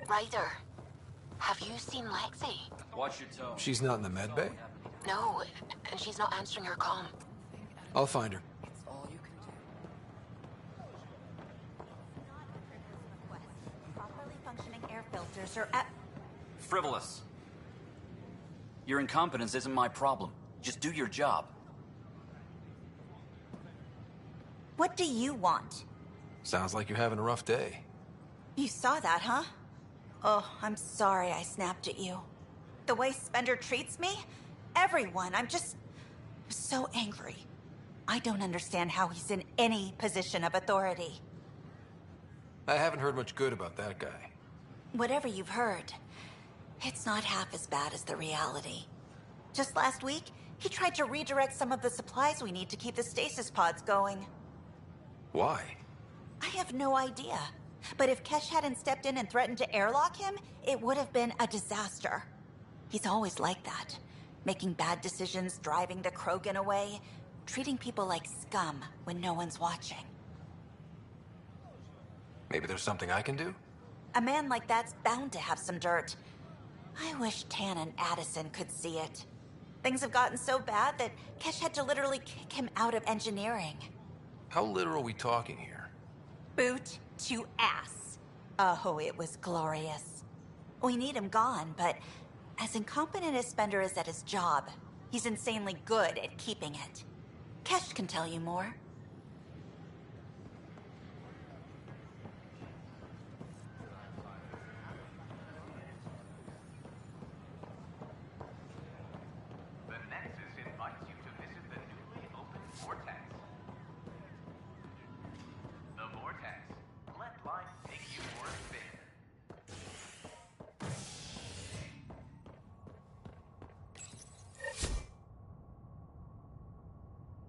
Ryder, have you seen Lexi? Watch your tone. She's not in the med bay? No, and she's not answering her comm. I'll find her. Properly functioning air filters are at... Frivolous. Your incompetence isn't my problem. Just do your job. What do you want? Sounds like you're having a rough day. You saw that, huh? Oh, I'm sorry I snapped at you. The way Spender treats me? Everyone, I'm just... so angry. I don't understand how he's in any position of authority. I haven't heard much good about that guy. Whatever you've heard, it's not half as bad as the reality. Just last week, he tried to redirect some of the supplies we need to keep the stasis pods going. Why? I have no idea. But if Kesh hadn't stepped in and threatened to airlock him, it would have been a disaster. He's always like that. Making bad decisions, driving the Krogan away, treating people like scum when no one's watching. Maybe there's something I can do? A man like that's bound to have some dirt. I wish Tan and Addison could see it. Things have gotten so bad that Kesh had to literally kick him out of engineering. How literal are we talking here? Boot to ass. Oh, it was glorious. We need him gone, but as incompetent as Spender is at his job, he's insanely good at keeping it. Kesh can tell you more. The Nexus invites you to visit the newly opened Vortex. The Vortex. Let life take you for a spin.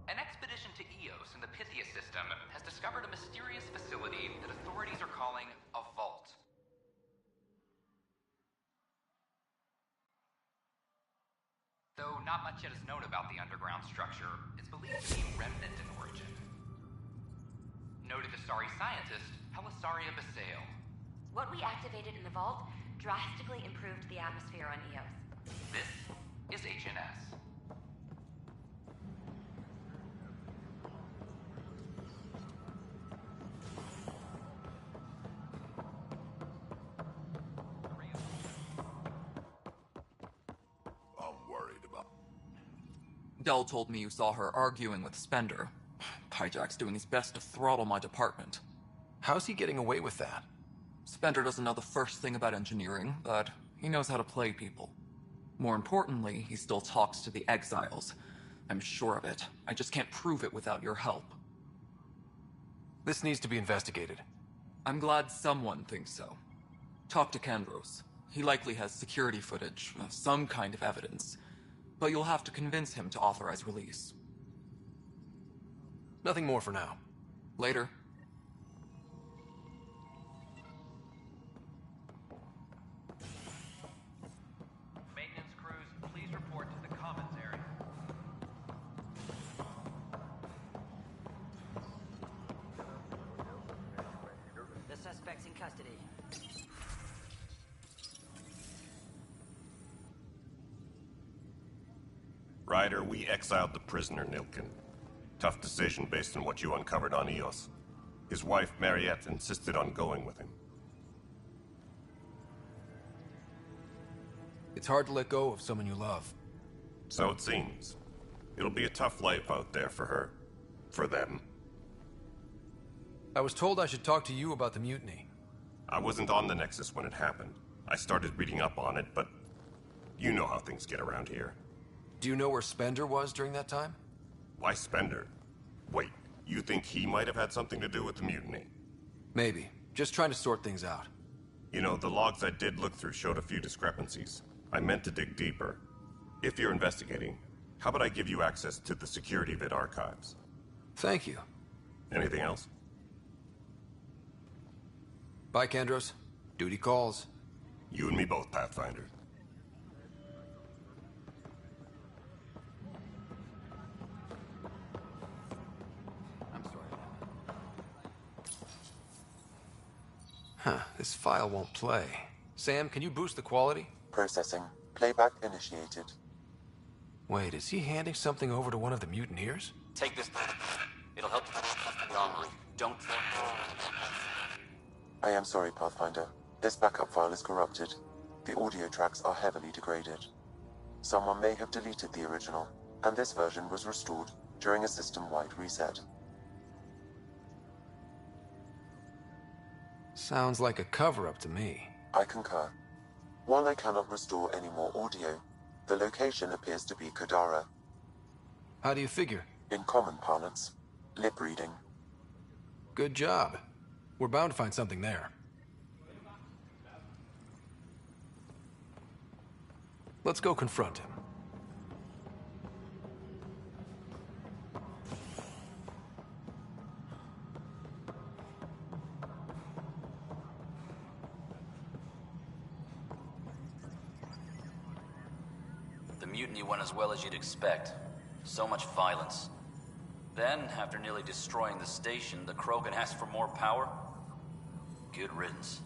An expedition to Eos in the Pythia system has discovered a mysterious facility that authorities are calling a vault. Though not much yet is known about the underground structure, it's believed to be remnant in origin. Noted Asari scientist, Helisaria Basale. What we activated in the vault drastically improved the atmosphere on Eos. This is HNS. I'm worried about... Dell told me you saw her arguing with Spender. Hijack's doing his best to throttle my department. How's he getting away with that? Spender doesn't know the first thing about engineering, but he knows how to play people. More importantly, he still talks to the exiles. I'm sure of it. I just can't prove it without your help. This needs to be investigated. I'm glad someone thinks so. Talk to Kandros. He likely has security footage, some kind of evidence. But you'll have to convince him to authorize release. Nothing more for now. Later. Maintenance crews, please report to the commons area. The suspect's in custody. Ryder, we exiled the prisoner, Nilkin. Tough decision based on what you uncovered on Eos. His wife, Mariette, insisted on going with him. It's hard to let go of someone you love. So it seems. It'll be a tough life out there for her. For them. I was told I should talk to you about the mutiny. I wasn't on the Nexus when it happened. I started reading up on it, but you know how things get around here. Do you know where Spender was during that time? Why Spender? Wait, you think he might have had something to do with the mutiny? Maybe. Just trying to sort things out. You know, the logs I did look through showed a few discrepancies. I meant to dig deeper. If you're investigating, how about I give you access to the security vid archives? Thank you. Anything else? Bye, Kandros. Duty calls. You and me both, Pathfinder. I'm sorry. Huh, this file won't play. Sam, can you boost the quality? Processing. Playback initiated. Wait, is he handing something over to one of the mutineers? Take this. It'll help you online. Don't. I am sorry, Pathfinder. This backup file is corrupted. The audio tracks are heavily degraded. Someone may have deleted the original, and this version was restored during a system-wide reset. Sounds like a cover-up to me. I concur. While I cannot restore any more audio, the location appears to be Kadara. How do you figure? In common parlance, lip reading. Good job. We're bound to find something there. Let's go confront him. The mutiny went as well as you'd expect. So much violence. Then, after nearly destroying the station, the Krogan asked for more power? Good riddance.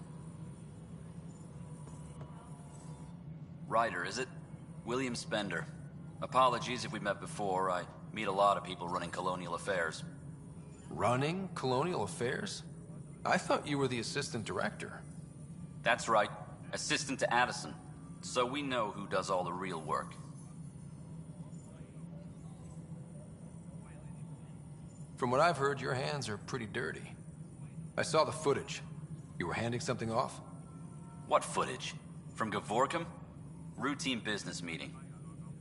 Ryder, is it? William Spender. Apologies if we met before. I meet a lot of people running colonial affairs. Running colonial affairs? I thought you were the assistant director. That's right. Assistant to Addison. So we know who does all the real work. From what I've heard, your hands are pretty dirty. I saw the footage. You were handing something off? What footage? From Gavorkum? Routine business meeting.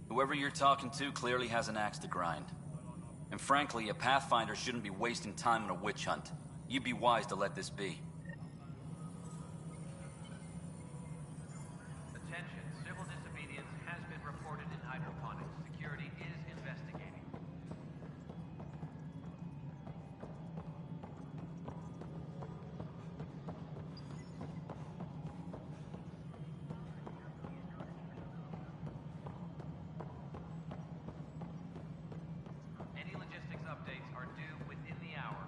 Whoever you're talking to clearly has an axe to grind. And frankly, a Pathfinder shouldn't be wasting time on a witch hunt. You'd be wise to let this be. Attention, civil disobedience has been reported in hydroponics. Security is investigating. Any logistics updates are due within the hour.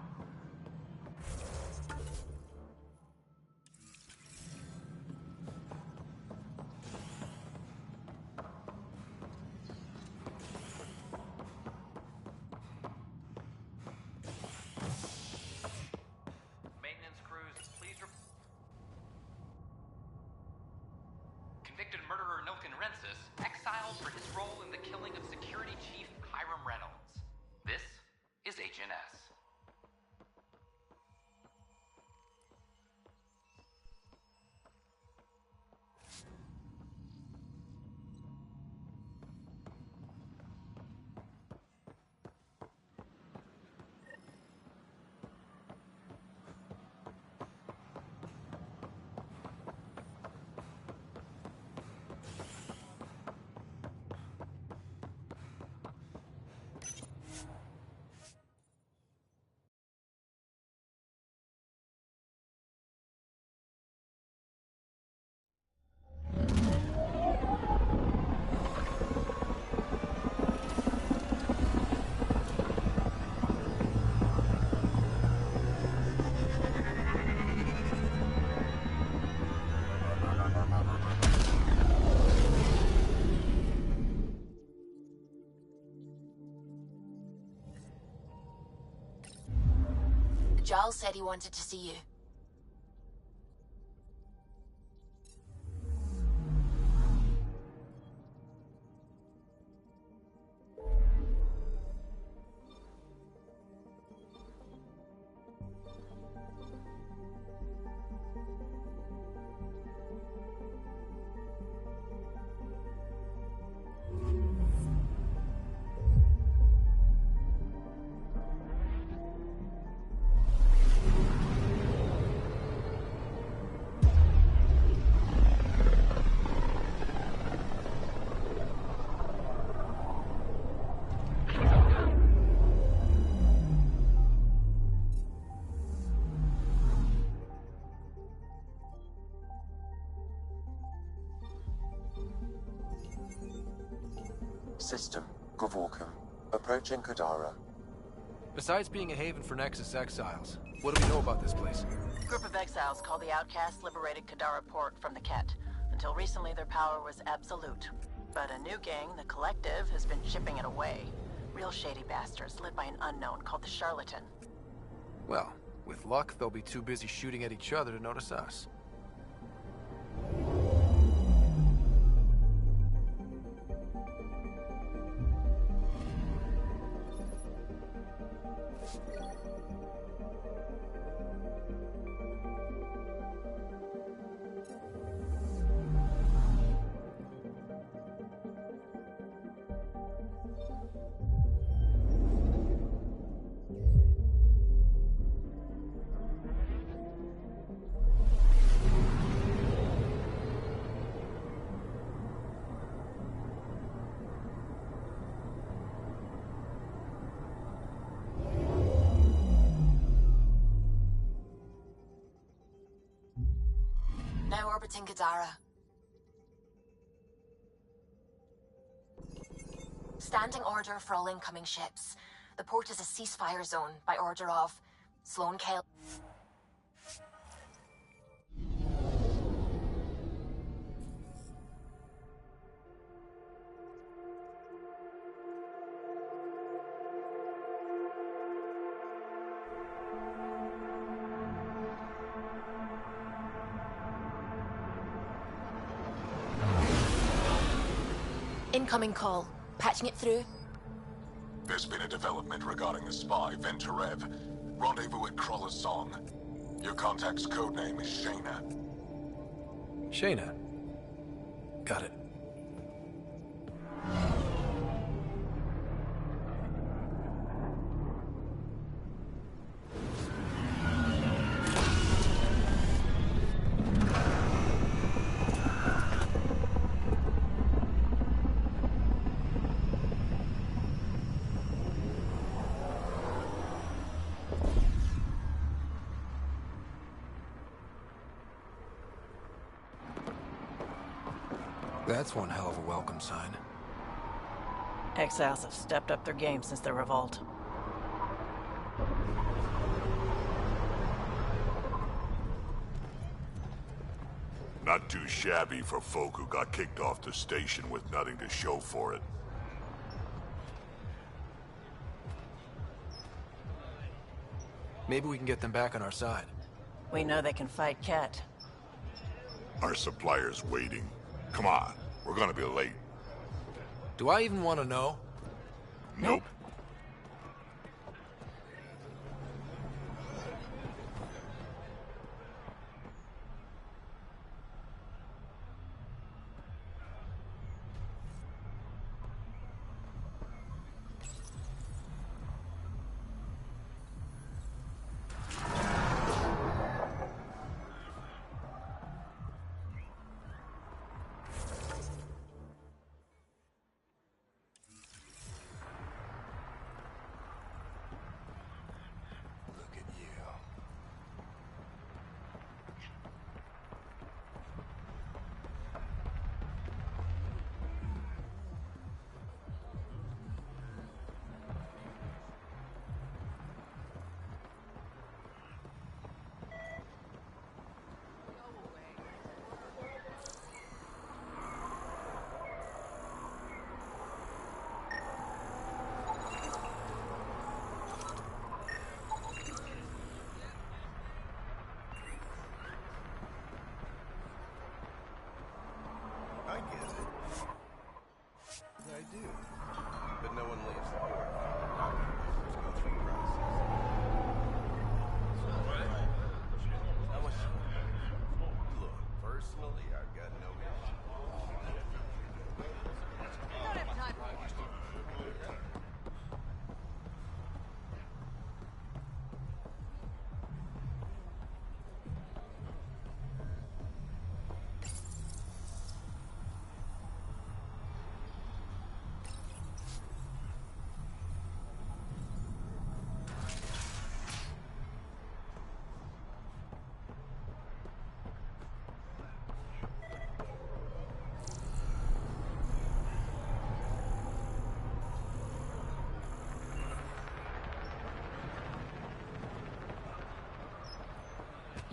Maintenance crews, please Convicted murderer Nilken Rensis exiled for his role in the killing of Security Chief Hiram Reynolds. This is HNS. Giles said he wanted to see you. System, Gavorkum. Approaching Kadara. Besides being a haven for Nexus exiles, what do we know about this place? A group of exiles called the Outcasts liberated Kadara Port from the Ket. Until recently, their power was absolute. But a new gang, the Collective, has been chipping it away. Real shady bastards led by an unknown called the Charlatan. Well, with luck, they'll be too busy shooting at each other to notice us. Now orbiting Kadara. Standing order for all incoming ships. The port is a ceasefire zone by order of Sloan Kale. Incoming call. Patching it through. There's been a development regarding the spy, Venturev. Rendezvous at Crawler's Song. Your contact's codename is Shayna. Shayna. Got it. That's one hell of a welcome sign. Exiles have stepped up their game since the revolt. Not too shabby for folk who got kicked off the station with nothing to show for it. Maybe we can get them back on our side. We know they can fight Ket. Our supplier's waiting. Come on, we're gonna be late. Do I even want to know? Nope.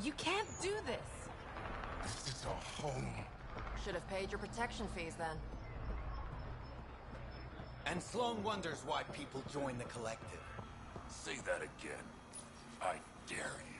You can't do this. This is our home. Should have paid your protection fees then. And Sloan wonders why people join the collective. Say that again. I dare you.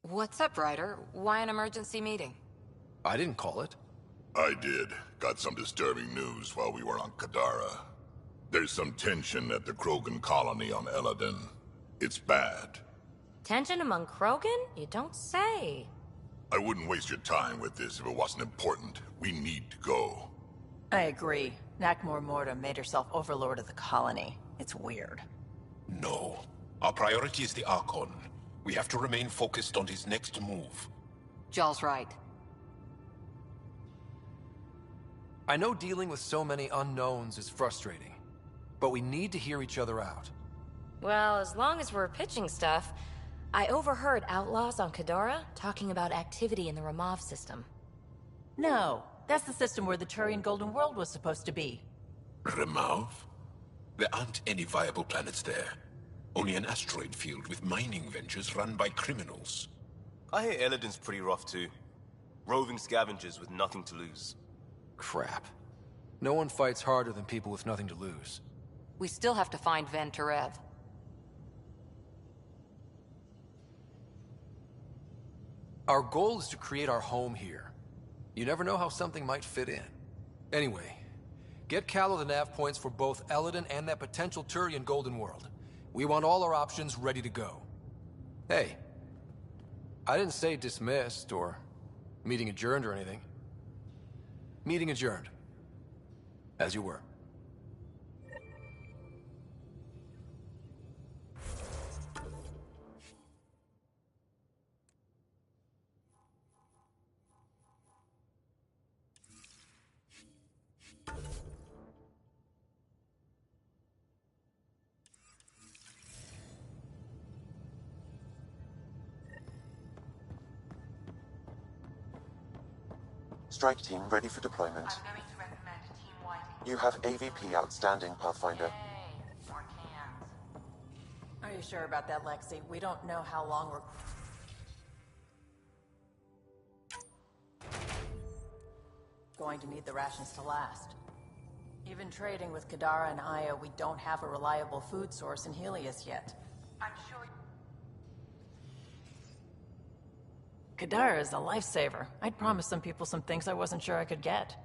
What's up, Ryder? Why an emergency meeting? I didn't call it. I did. Got some disturbing news while we were on Kadara. There's some tension at the Krogan colony on Eladin. It's bad. Tension among Krogan? You don't say. I wouldn't waste your time with this if it wasn't important. We need to go. I agree. Nakmor Morta made herself overlord of the colony. It's weird. No. Our priority is the Archon. We have to remain focused on his next move. Jall's right. I know dealing with so many unknowns is frustrating, but we need to hear each other out. Well, as long as we're pitching stuff, I overheard outlaws on Kadara talking about activity in the Ramov system. No, that's the system where the Turian Golden World was supposed to be. Ramov? There aren't any viable planets there. Only an asteroid field with mining ventures run by criminals. I hear Eladin's pretty rough too. Roving scavengers with nothing to lose. Crap. No one fights harder than people with nothing to lose. We still have to find Ven Terev. Our goal is to create our home here. You never know how something might fit in. Anyway, get Callow the nav points for both Eladin and that potential Turian Golden World. We want all our options ready to go. Hey, I didn't say dismissed or meeting adjourned or anything. Meeting adjourned. As you were. Strike team ready for deployment. I'm going to recommend Team Whiting. You have AVP outstanding, Pathfinder. More cans. Are you sure about that, Lexi? We don't know how long we're... going to need the rations to last. Even trading with Kadara and Aya, we don't have a reliable food source in Helios yet. I'm sure... Kadara is a lifesaver. I'd promised some people some things I wasn't sure I could get.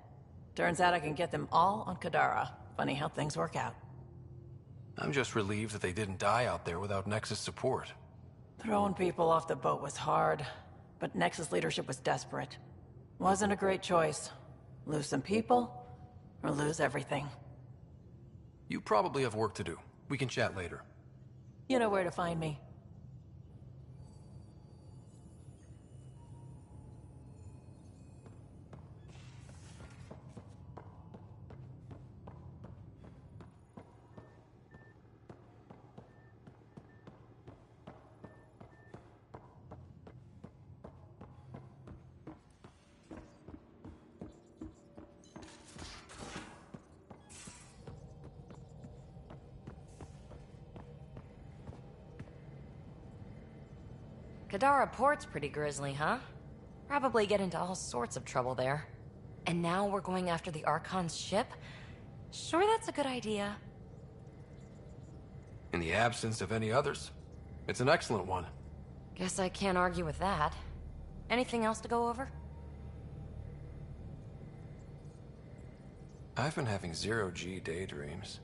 Turns out I can get them all on Kadara. Funny how things work out. I'm just relieved that they didn't die out there without Nexus support. Throwing people off the boat was hard, but Nexus leadership was desperate. Wasn't a great choice. Lose some people, or lose everything. You probably have work to do. We can chat later. You know where to find me. Kadara Port's pretty grisly, huh? Probably get into all sorts of trouble there. And now we're going after the Archon's ship? Sure that's a good idea. In the absence of any others, it's an excellent one. Guess I can't argue with that. Anything else to go over? I've been having zero-G daydreams.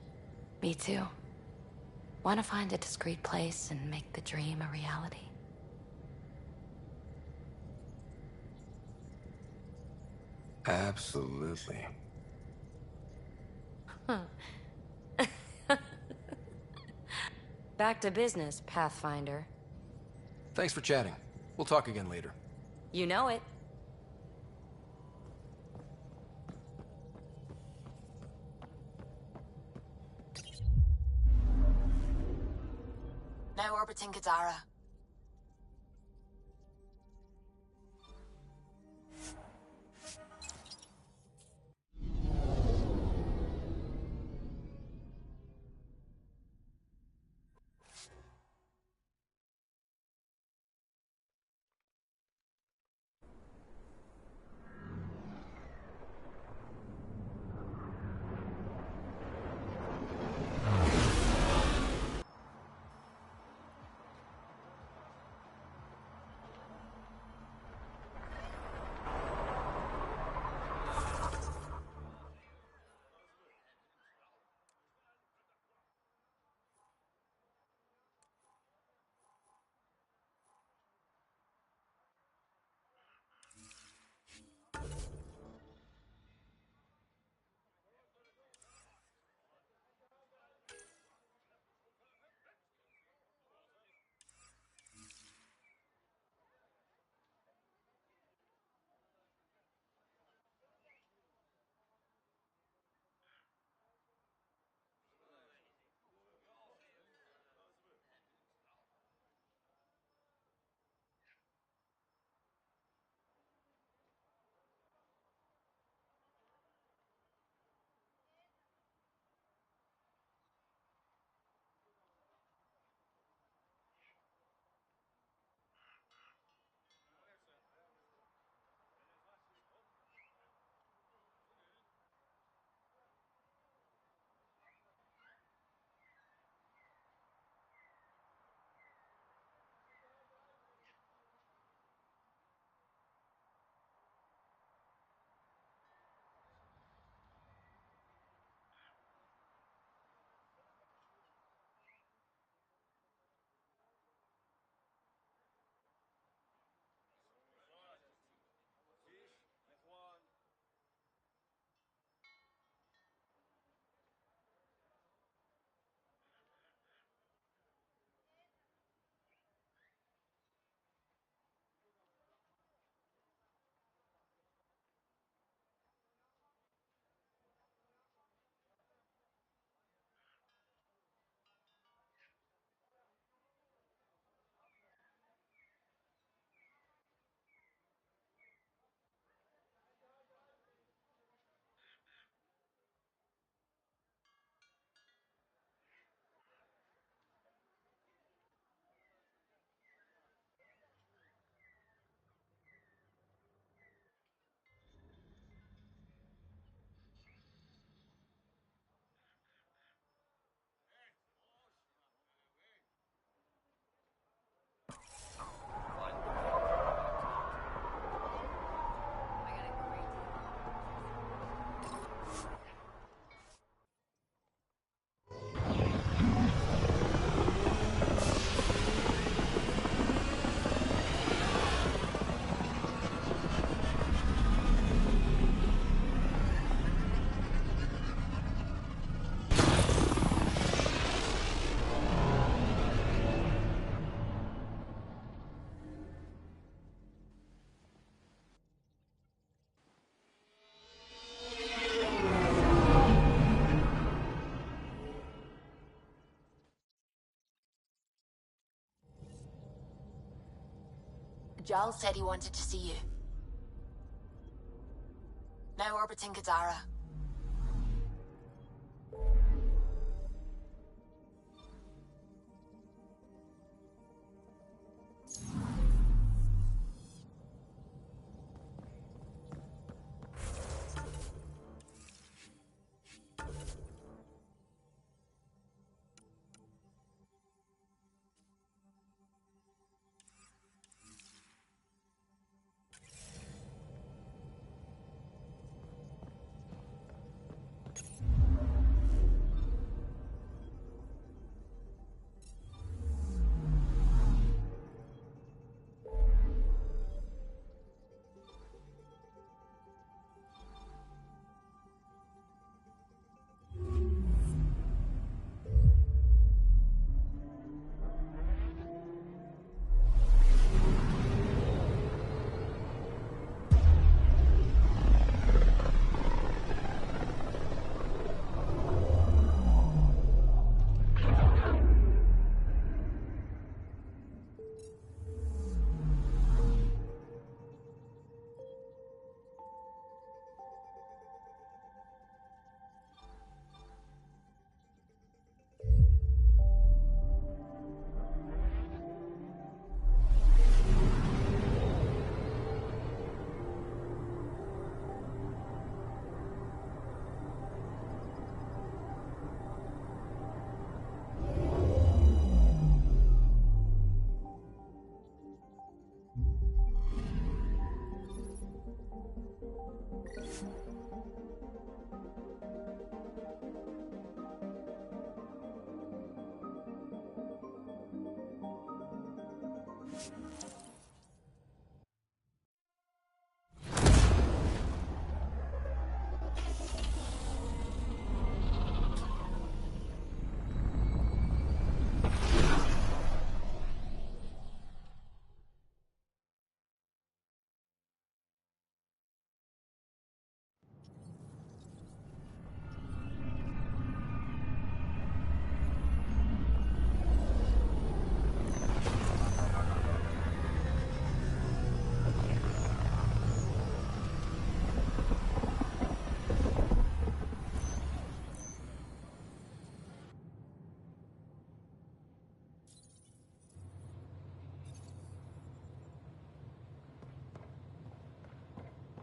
Me too. Want to find a discreet place and make the dream a reality. Absolutely. Back to business, Pathfinder. Thanks for chatting. We'll talk again later. You know it. Now orbiting Kadara. Giles said he wanted to see you. Now orbiting Kadara.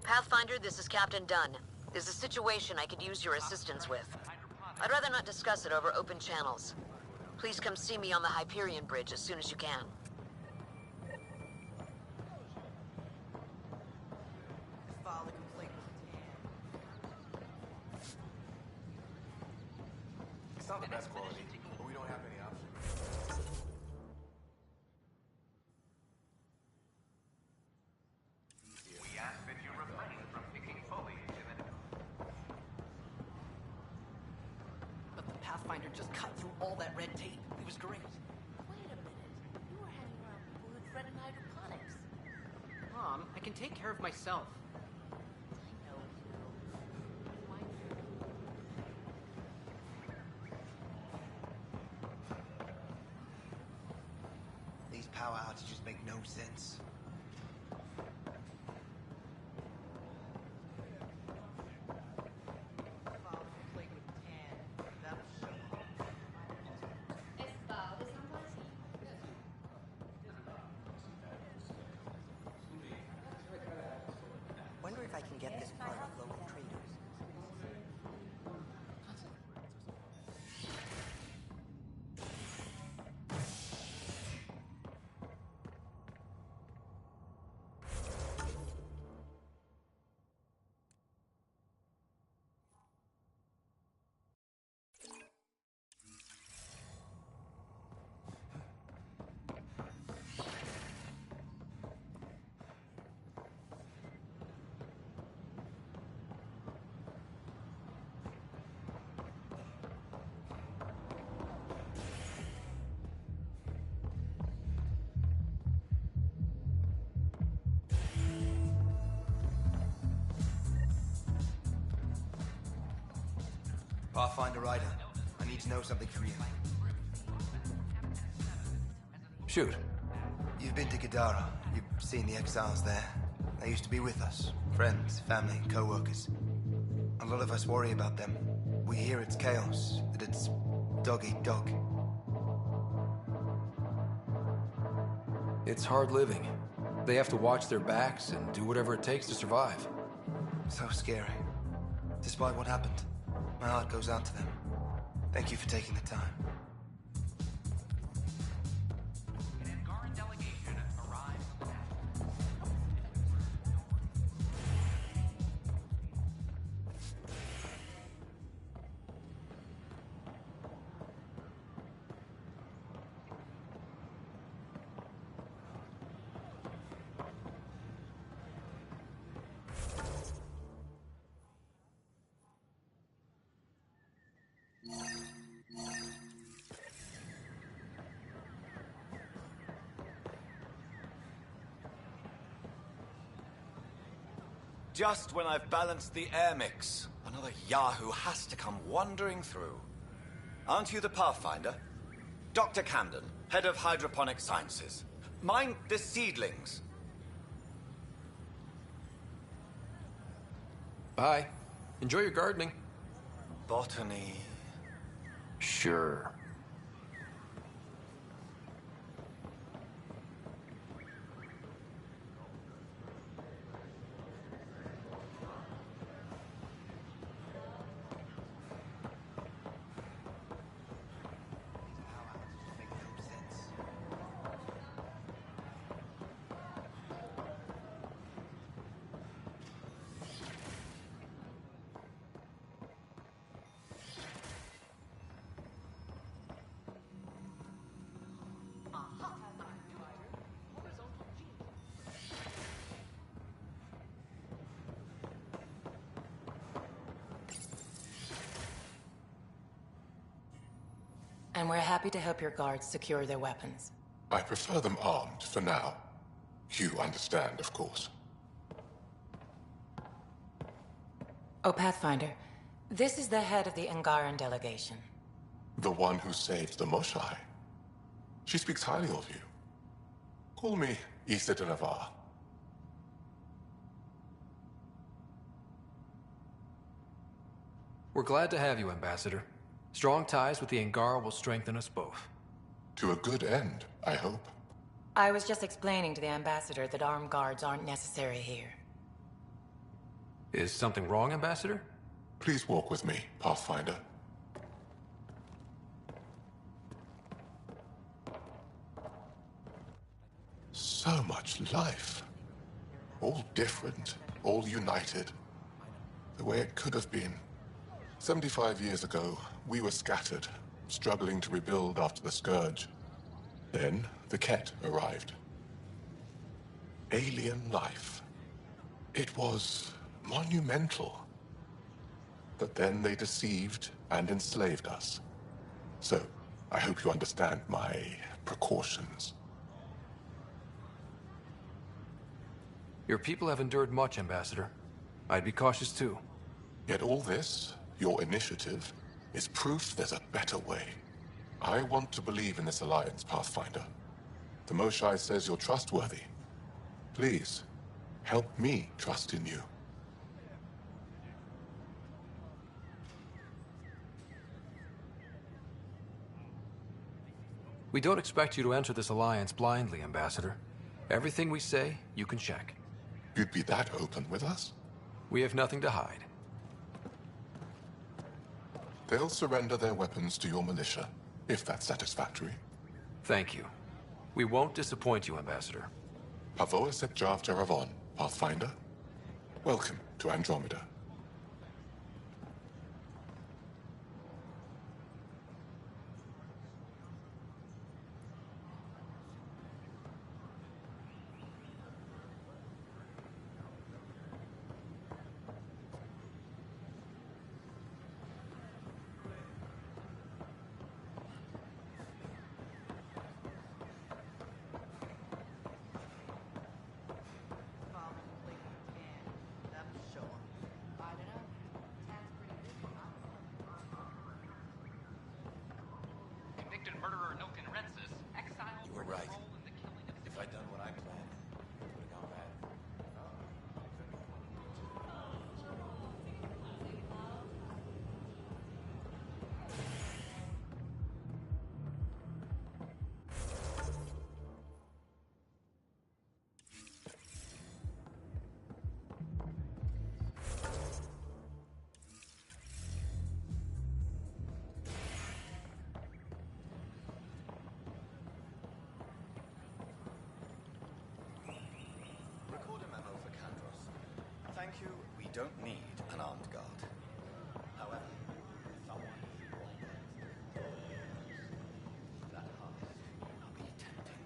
Pathfinder, this is Captain Dunn. There's a situation I could use your assistance with. I'd rather not discuss it over open channels. Please come see me on the Hyperion Bridge as soon as you can. It's not the best quality, but we don't have any options. We ask that you refrain from picking foliage in the... But the Pathfinder just cut through all that red tape. It was great. Wait a minute. You were hanging around people who threatened hydroponics. Mom, I can take care of myself. I know. Why? These power outages make no sense. Wonder if I can get this part of local traders. Pathfinder Ryder, I need to know something from you. Shoot. You've been to Kadara. You've seen the exiles there. They used to be with us. Friends, family, co-workers. A lot of us worry about them. We hear it's chaos, that it's dog-eat-dog. It's hard living. They have to watch their backs and do whatever it takes to survive. So scary. Despite what happened, my heart goes out to them. Thank you for taking the time. An Angaran delegation arrives. Just when I've balanced the air mix, another Yahoo has to come wandering through. Aren't you the Pathfinder? Dr. Camden, head of hydroponic sciences. Mind the seedlings. Bye. Enjoy your gardening. Botany. Sure. And we're happy to help your guards secure their weapons. I prefer them armed for now. You understand, of course. Oh, Pathfinder, this is the head of the Angaran delegation. The one who saved the Moshai. She speaks highly of you. Call me Issa de Navarre. We're glad to have you, Ambassador. Strong ties with the Angara will strengthen us both. To a good end, I hope. I was just explaining to the Ambassador that armed guards aren't necessary here. Is something wrong, Ambassador? Please walk with me, Pathfinder. So much life. All different, all united. The way it could have been. 75 years ago, we were scattered, struggling to rebuild after the Scourge. Then, the Ket arrived. Alien life. It was monumental. But then they deceived and enslaved us. So, I hope you understand my precautions. Your people have endured much, Ambassador. I'd be cautious too. Yet all this, your initiative, is proof there's a better way. I want to believe in this alliance, Pathfinder. The Moshai says you're trustworthy. Please, help me trust in you. We don't expect you to enter this alliance blindly, Ambassador. Everything we say, you can check. You'd be that open with us? We have nothing to hide. They'll surrender their weapons to your militia, if that's satisfactory. Thank you. We won't disappoint you, Ambassador. Pavoa Sep Jav Jaravon, Pathfinder. Welcome to Andromeda. Convicted murderer Nilken Rensis, exiled You were for his right. role in the killing of If I'd done what I planned, it would have gone bad. Record a memo for Kandros. Thank you, we don't need an armed guard. However, someone should walk that heart will be tempting.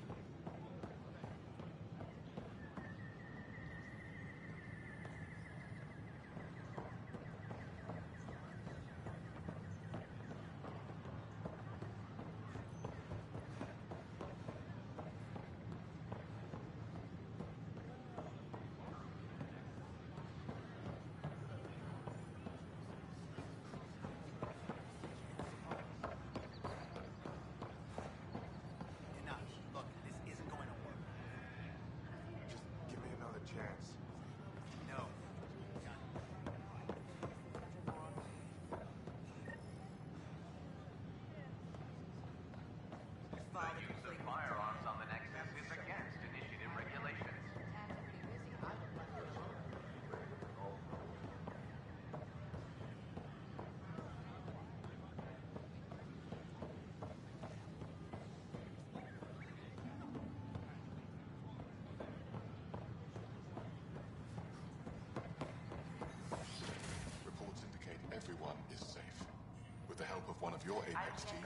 one of your Apex teams,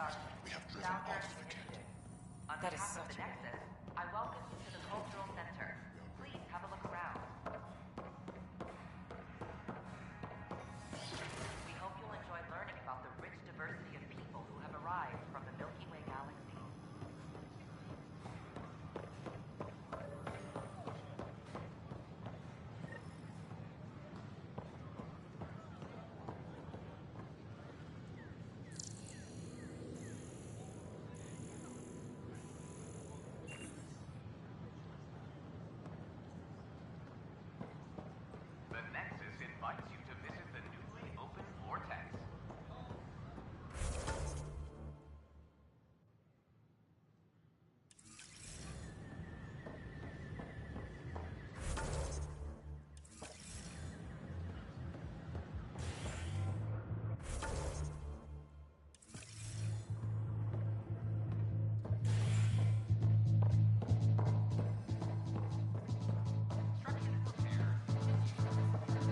we have driven off the kit. That is such a... Nexus, I welcome you to the Cultural Center. Please have a look around. We hope you'll enjoy learning about the rich diversity of people who have arrived from the Milky Way galaxy. The Nexus invites you to visit the newly opened Vortex.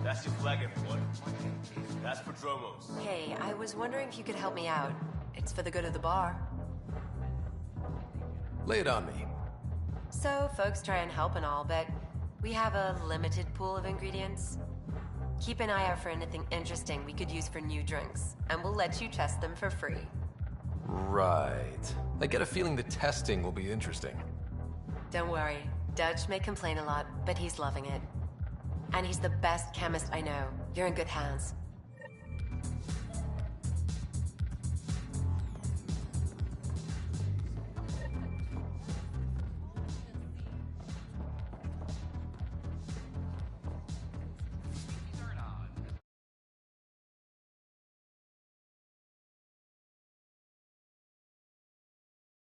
That's your flag, everyone. That's Prodromos. Hey, I was wondering if you could help me out. It's for the good of the bar. Lay it on me. So, folks try and help and all, but we have a limited pool of ingredients. Keep an eye out for anything interesting we could use for new drinks, and we'll let you test them for free. Right. I get a feeling the testing will be interesting. Don't worry. Dutch may complain a lot, but he's loving it. And he's the best chemist I know. You're in good hands.